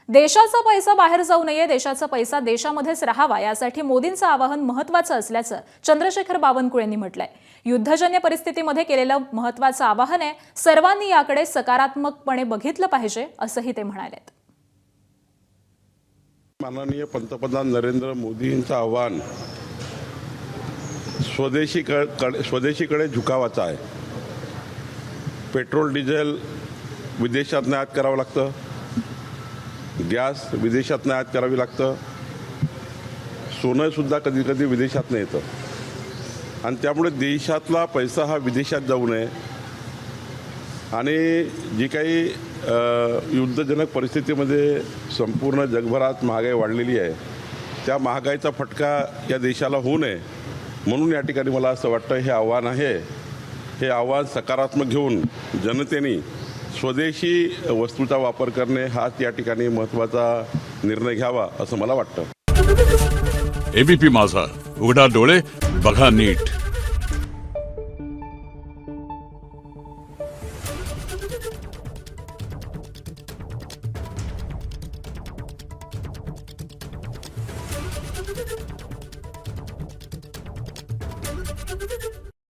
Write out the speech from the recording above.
देशाचा पैसा बाहेर जाऊ नये, देशाचा पैसा देशामध्येच राहावा, यासाठी मोदींचं आवाहन महत्त्वाचं असल्याचं चंद्रशेखर बावनकुळेंनी म्हटलंय. युद्धजन्य परिस्थितीमध्ये केलेलं महत्त्वाचं आवाहन आहे. सर्वांनी याकडे सकारात्मकपणे बघितलं पाहिजे, असंही ते म्हणाले. माननीय पंतप्रधान नरेंद्र मोदींचं आव्हान स्वदेशीकडे झुकावाचं आहे. पेट्रोल डिझेल विदेशात आयात करावं लागतं, गॅस विदेशात आयात करावी लागतं, सोनंसुद्धा कधी कधी विदेशातनं येतं आणि त्यामुळे देशातला पैसा हा विदेशात जाऊ नये आणि जी काही युद्धजनक परिस्थितीमध्ये संपूर्ण जगभरात महागाई वाढलेली आहे, त्या महागाईचा फटका या देशाला होऊ नये म्हणून या ठिकाणी मला असं वाटतं हे आव्हान आहे. हे आव्हान सकारात्मक घेऊन जनतेने स्वदेशी वस्तूचा वापर करणे हाच या ठिकाणी महत्त्वाचा निर्णय घ्यावा असं मला वाटतं. एबीपी माझा, उघडा डोळे बघा नीट. Thank you.